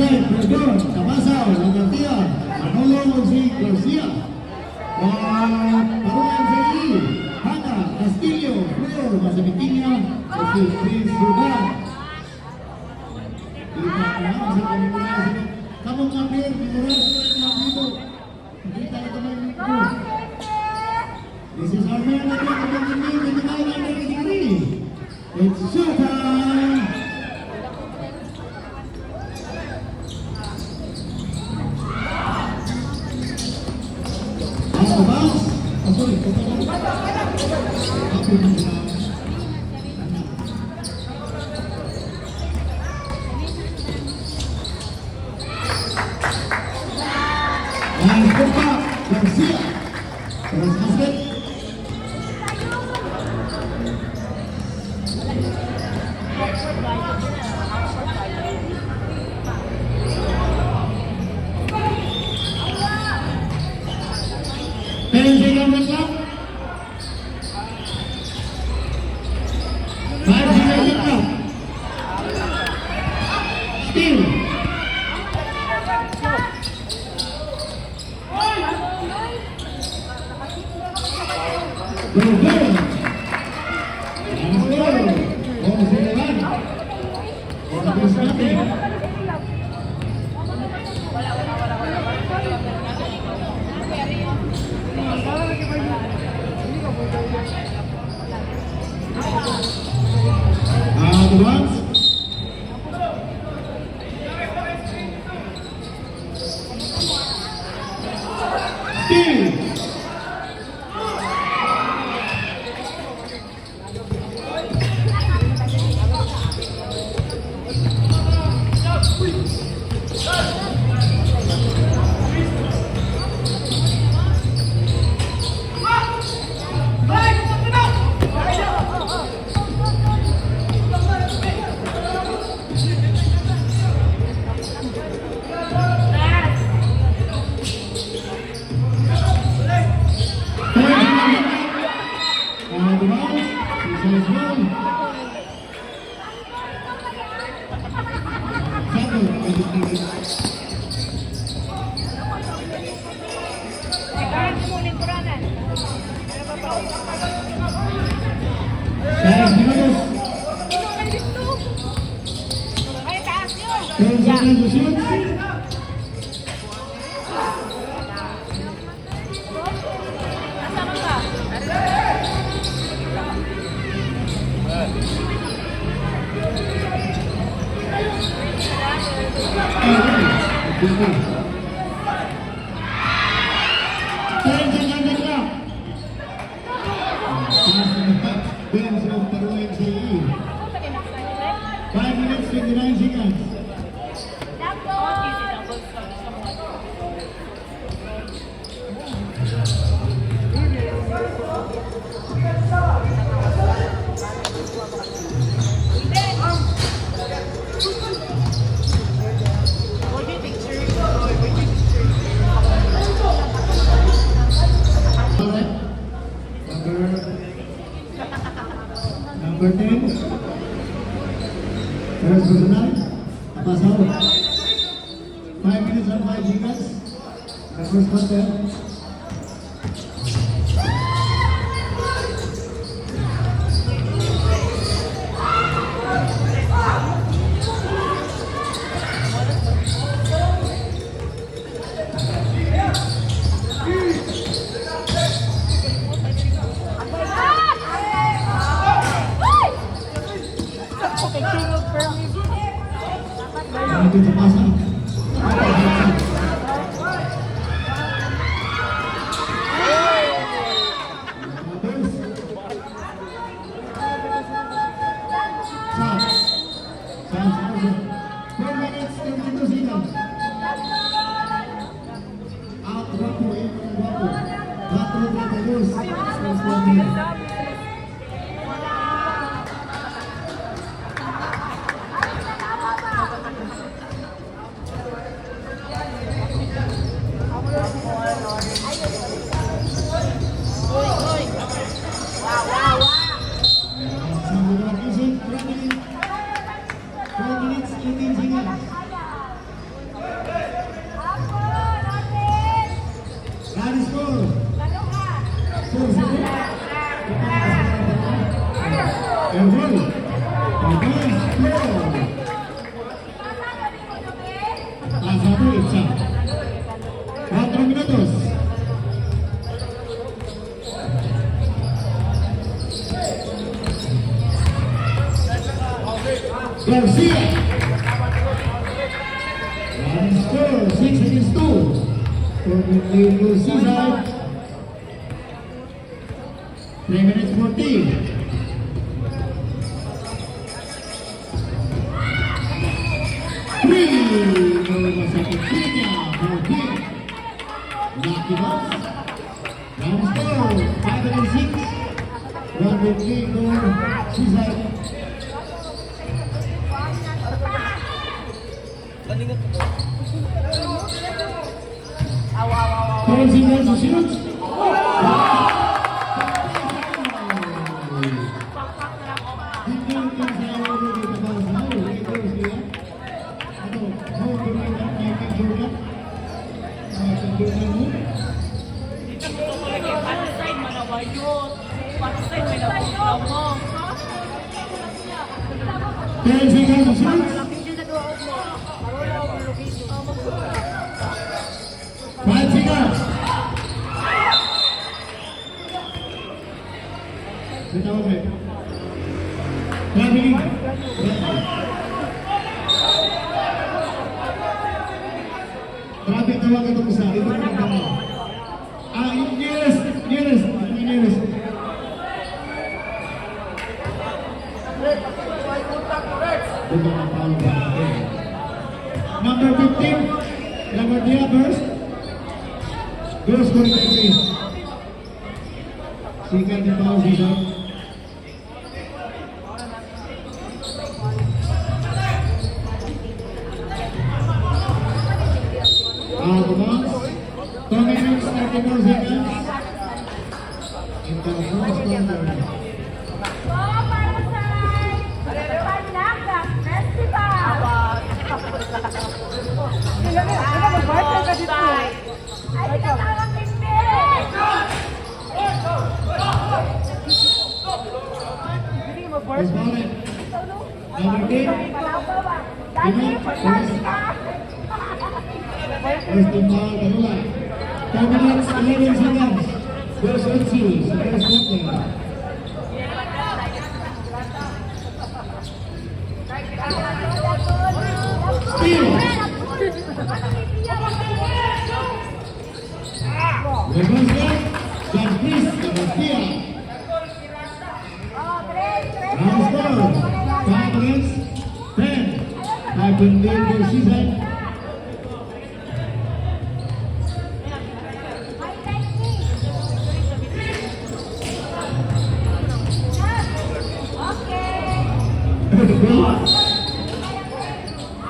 Jose Perdón, Cabasaw, Lagartia, Manolo G. Garcia. Parungan MCI, Hana, Castillo, Flor, Masamikinya, si Chris Ruban. Kita kenal sa komunikasi. Kamu ngambil, minuran, ngambil. Kita teman itu. This is our man again. It's showtime. Garcia, terus basket. Number 10, first personal, Cabasaw. 5 minutes and 5 seconds. The first quarter. Errol. Advance throw. Pasado isa. 4 minutos. Garcia. Running score, 6-2. Perfectly to seaside. 3 minutes 40. Three. Go sa Pequeña. Martin. Lucky box. Running score, 5-6. Perfectly to seaside. Closing runs and shoots. Closing runs and shoots. 5 seconds. Bitaw mo. Traveling. Traffic tawag ito sa ito ng tama. Nearest. Number 15, Laguardia first. Goes for the three. Second and foul season. Out of bounds. 2 minutes, 34 seconds. In the first quarter. First ball in. Number 10. First team foul, dalawa. 10 minutes, 11 seconds. Goes on to sa first quarter. Steal. Reverse leg. Dan Chris Garcia. Round score, 5-10. Happened there for season.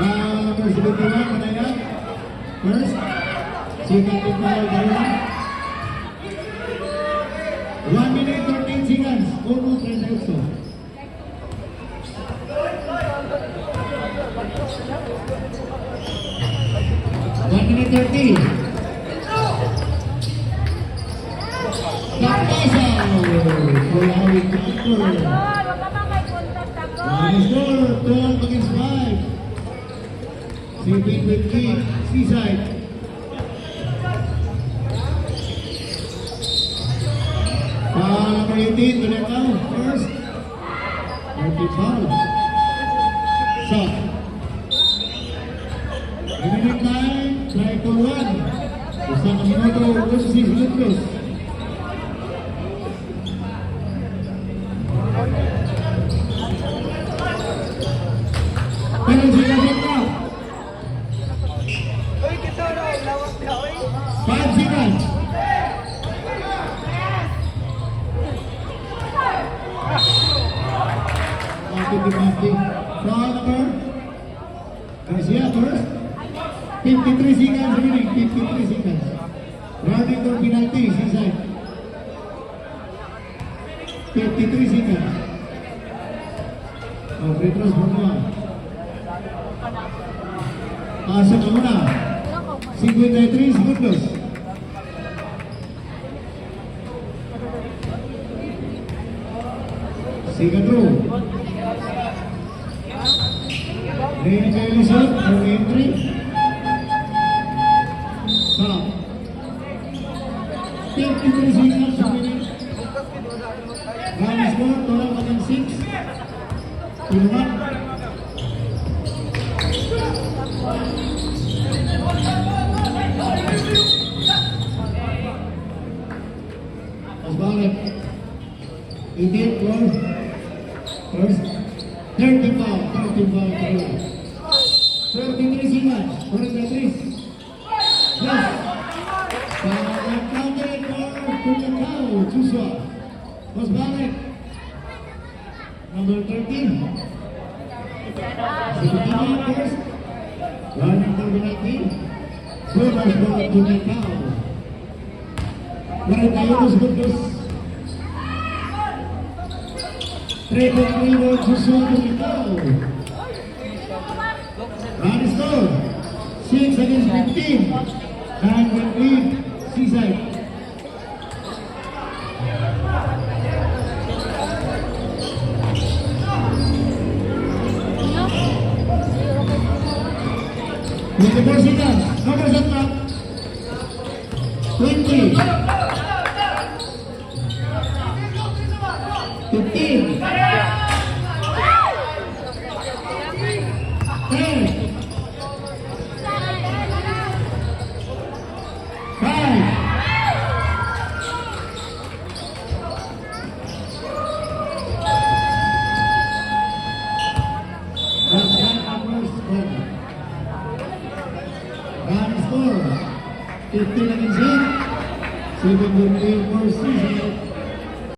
Number 71, Manila. First, second to foul, dalawa. 1 minute 13 seconds. Almost 38. 1 minute 30. Tapasa. Kulawin counter. One score, 12 against 5. Saving with key, seaside. Foul number 18, Galetaw, first. 30 foul. Shot. Remaining time, try to run. Isang minuto versus 6 minutos. Penalty na. 5 seconds. Foul number Garcia first. 53 seconds remaining. 53 seconds. Running for penalty, seaside. 53 seconds. Oh, free throws for one. Pasok ka muna. 53 segundos. Second row. Ready kayo lisod ang entry. Stop. 53 seconds remaining. Run score, total within 6. Pinuha. Osvaldo. 18 goals. First. 30 foul. 43 seconds. 43. Yes. Counted for Tumatao. Joshua. Osvaldo. Number 13. 17 first. Running for the 19. Good as well to Tumatao. 41 segundos. 3.3 Joshua Tumatao. Run score. 6 against 15. And will lead Seaside. With the 4 seconds, numbers up top. 20. 15. 10. 5. 15 against 8. 7 for Seaside.